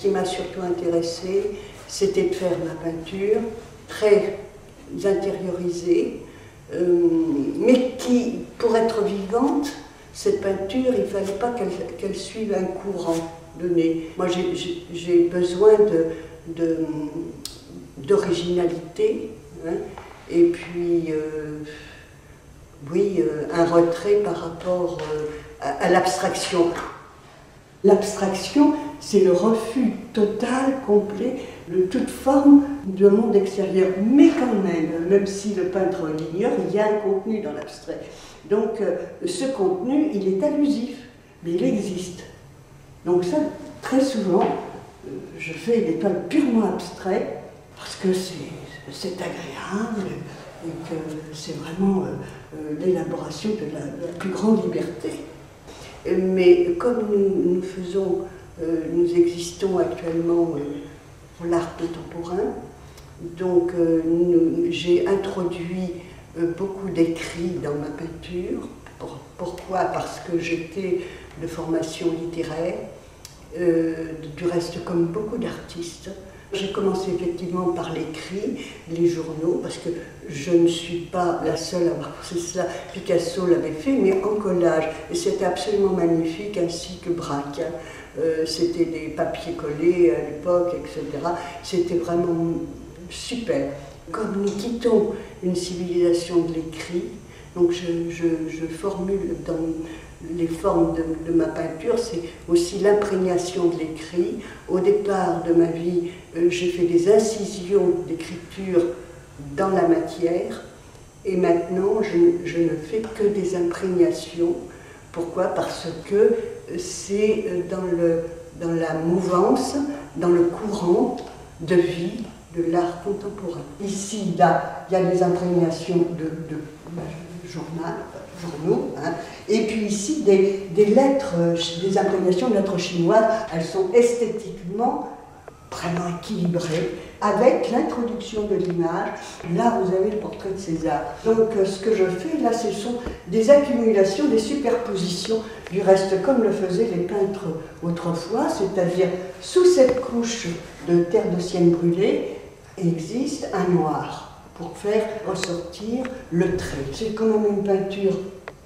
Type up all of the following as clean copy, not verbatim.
qui m'a surtout intéressée, c'était de faire ma peinture très intériorisée, mais qui, pour être vivante, cette peinture, il ne fallait pas qu'elle suive un courant donné. Moi, j'ai besoin d'originalité, hein, et puis, oui, un retrait par rapport à l'abstraction. L'abstraction, c'est le refus total, complet, de toute forme de monde extérieur. Mais quand même si le peintre l'ignore, il y a un contenu dans l'abstrait. Donc ce contenu, il est allusif, mais il existe. Donc ça, très souvent, je fais des toiles purement abstraites, parce que c'est agréable, et que c'est vraiment l'élaboration de la plus grande liberté. Mais comme nous existons actuellement pour l'art contemporain, donc j'ai introduit beaucoup d'écrits dans ma peinture. Pourquoi? Parce que j'étais de formation littéraire, du reste comme beaucoup d'artistes. J'ai commencé effectivement par l'écrit, les journaux, parce que je ne suis pas la seule à avoir fait cela. Picasso l'avait fait, mais en collage. Et c'était absolument magnifique, ainsi que Braque. C'était des papiers collés à l'époque, etc. C'était vraiment super. Comme nous quittons une civilisation de l'écrit, donc je formule dans les formes de ma peinture, c'est aussi l'imprégnation de l'écrit. Au départ de ma vie, j'ai fait des incisions d'écriture dans la matière, et maintenant je ne fais que des imprégnations. Pourquoi? Parce que c'est dans la mouvance, dans le courant de vie de l'art contemporain. Ici, là, il y a des imprégnations de journaux, hein. Et puis ici, des lettres, des imprégnations de lettres chinoises. Elles sont esthétiquement vraiment équilibrées, avec l'introduction de l'image. Là, vous avez le portrait de César. Donc, ce que je fais, là, ce sont des accumulations, des superpositions, du reste, comme le faisaient les peintres autrefois, c'est-à-dire, sous cette couche de terre de sienne brûlée, existe un noir, pour faire ressortir le trait. C'est quand même une peinture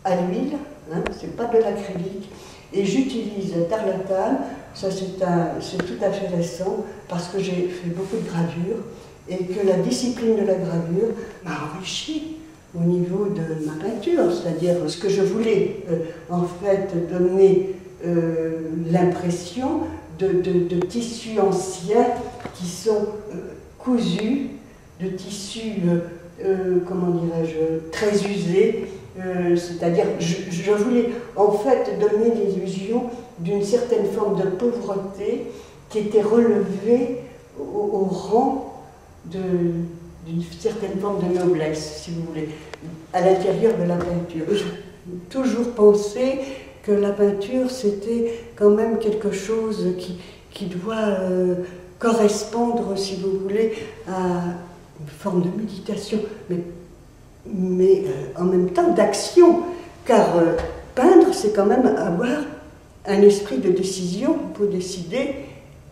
à l'huile, hein, c'est pas de l'acrylique, et j'utilise la tarlatane. Ça c'est tout à fait récent, parce que j'ai fait beaucoup de gravures, et que la discipline de la gravure m'a enrichi au niveau de ma peinture, c'est-à-dire ce que je voulais en fait donner l'impression de tissus anciens qui sont cousus, de tissus, comment dirais-je, très usés, c'est-à-dire je voulais en fait donner l'illusion d'une certaine forme de pauvreté qui était relevée au rang d'une certaine forme de noblesse, si vous voulez, à l'intérieur de la peinture. J'ai toujours pensé que la peinture, c'était quand même quelque chose qui doit correspondre, si vous voulez, à une forme de méditation, mais en même temps d'action, car peindre, c'est quand même avoir un esprit de décision. On peut décider,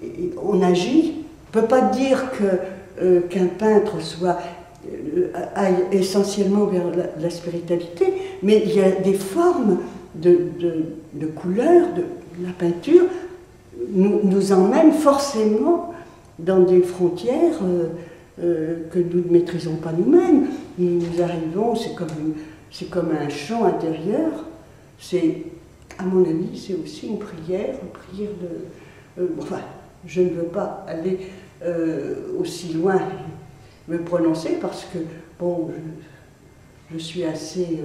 et on agit. On ne peut pas dire qu'un peintre aille essentiellement vers la spiritualité, mais il y a des formes de couleurs, de la peinture nous emmène forcément dans des frontières que nous ne maîtrisons pas nous-mêmes. Nous arrivons, c'est comme un chant intérieur, à mon avis, c'est aussi une prière de... enfin, je ne veux pas aller aussi loin me prononcer, parce que, bon, je suis assez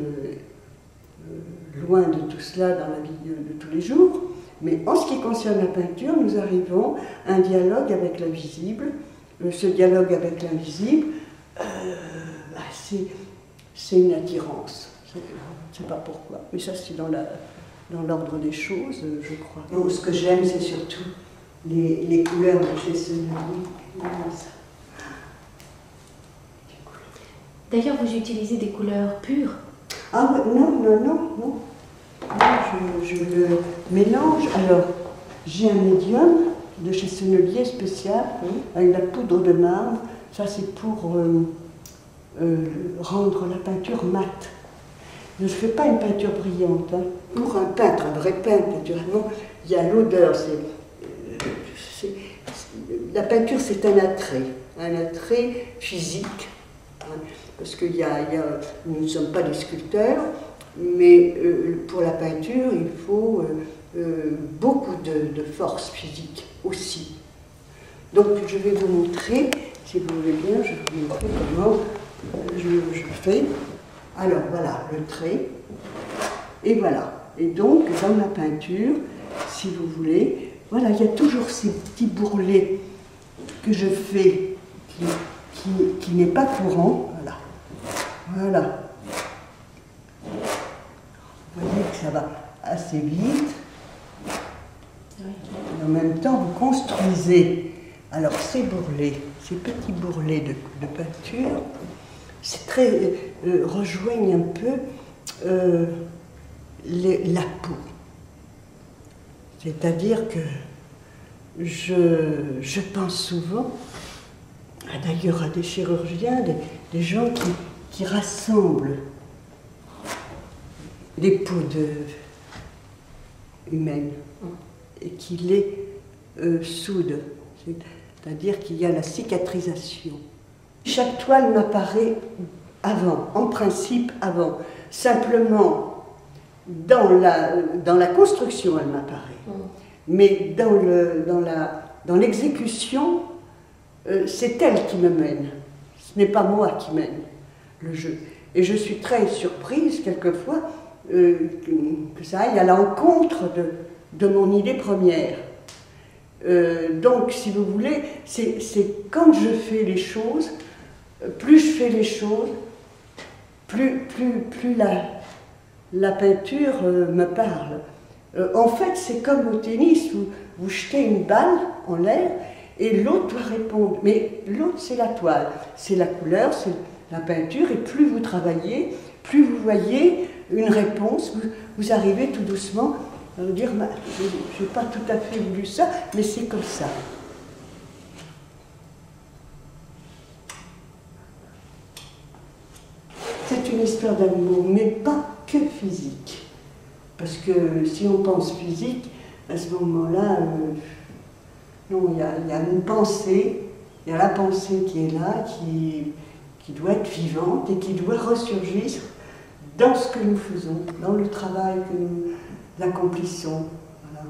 loin de tout cela dans la vie de tous les jours, mais en ce qui concerne la peinture, nous arrivons à un dialogue avec l'invisible. Ce dialogue avec l'invisible, c'est une attirance. Je ne sais pas pourquoi, mais ça c'est dans l'ordre des choses, je crois. Donc, ce que j'aime, c'est surtout les couleurs de chez Sennelier. D'ailleurs, vous utilisez des couleurs pures? Ah non. Je le mélange. Alors, j'ai un médium de chez Sennelier spécial, avec la poudre de marbre. Ça, c'est pour rendre la peinture mate. Je ne fais pas une peinture brillante. Hein. Pour un peintre, un vrai peintre, naturellement, il y a l'odeur. La peinture, c'est un attrait physique. Hein, parce que nous ne sommes pas des sculpteurs, mais pour la peinture, il faut beaucoup de force physique aussi. Donc, je vais vous montrer, si vous voulez bien, je vais vous montrer comment je fais. Alors voilà le trait, et voilà. Et donc dans la peinture, si vous voulez, voilà, il y a toujours ces petits bourrelets que je fais qui n'est pas courant. Voilà. Voilà. Vous voyez que ça va assez vite. Et en même temps, vous construisez. Alors ces bourrelets, ces petits bourrelets de peinture, c'est très rejoignent un peu la peau. C'est-à-dire que je pense souvent, d'ailleurs à des chirurgiens, des gens qui rassemblent les peaux humaines et qui les soudent. C'est-à-dire qu'il y a la cicatrisation. Chaque toile m'apparaît avant, en principe avant. Simplement, dans la construction, elle m'apparaît. Mais dans l'exécution, c'est elle qui me mène. Ce n'est pas moi qui mène le jeu. Et je suis très surprise, quelquefois, que ça aille à l'encontre de mon idée première. Donc, si vous voulez, c'est quand je fais les choses, plus je fais les choses, plus la peinture me parle. En fait, c'est comme au tennis, vous jetez une balle en l'air et l'autre doit répondre. Mais l'autre, c'est la toile, c'est la couleur, c'est la peinture, et plus vous travaillez, plus vous voyez une réponse, vous arrivez tout doucement à vous dire, je n'ai pas tout à fait voulu ça, mais c'est comme ça. C'est une histoire d'amour, mais pas que physique. Parce que si on pense physique, à ce moment-là, non, il y a une pensée, il y a la pensée qui est là, qui doit être vivante et qui doit ressurgir dans ce que nous faisons, dans le travail que nous accomplissons. Voilà.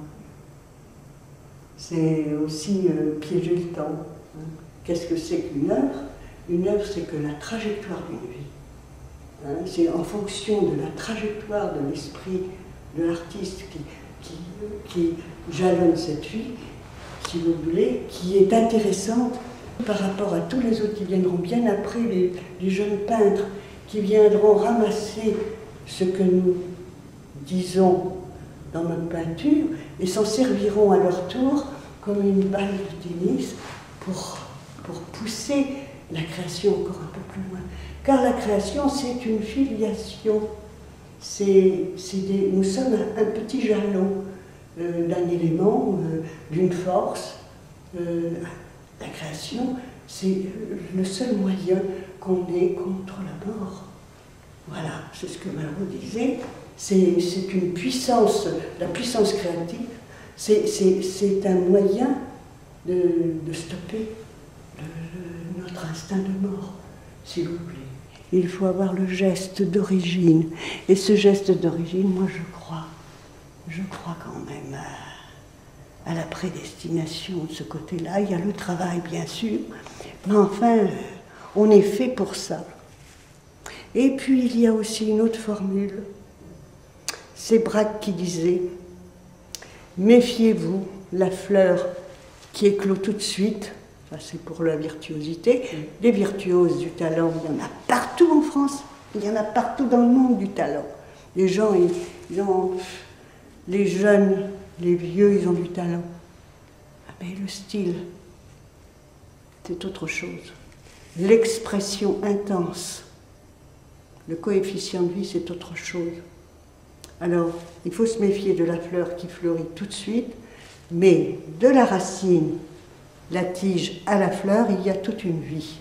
C'est aussi piéger le temps. Qu'est-ce que c'est qu'une œuvre? Une œuvre, c'est que la trajectoire d'une vie. C'est en fonction de la trajectoire de l'esprit de l'artiste qui jalonne cette vie, si vous voulez, qui est intéressante par rapport à tous les autres qui viendront bien après, les jeunes peintres qui viendront ramasser ce que nous disons dans notre peinture et s'en serviront à leur tour comme une balle de tennis pour pousser la création encore un peu plus loin. Car la création, c'est une filiation. Nous sommes un petit jalon d'un élément, d'une force. La création, c'est le seul moyen qu'on ait contre la mort. Voilà, c'est ce que Malraux disait. C'est une puissance, la puissance créative, c'est un moyen de stopper notre instinct de mort, si vous voulez. Il faut avoir le geste d'origine. Et ce geste d'origine, moi je crois quand même à la prédestination de ce côté-là. Il y a le travail, bien sûr, mais enfin, on est fait pour ça. Et puis, il y a aussi une autre formule. C'est Braque qui disait « Méfiez-vous, la fleur qui éclot tout de suite », ça c'est pour la virtuosité, les virtuoses du talent, il y en a partout en France, il y en a partout dans le monde du talent. Les gens, les jeunes, les vieux, ils ont du talent. Mais le style, c'est autre chose. L'expression intense, le coefficient de vie, c'est autre chose. Alors, il faut se méfier de la fleur qui fleurit tout de suite, Mais de la racine, la tige à la fleur, il y a toute une vie.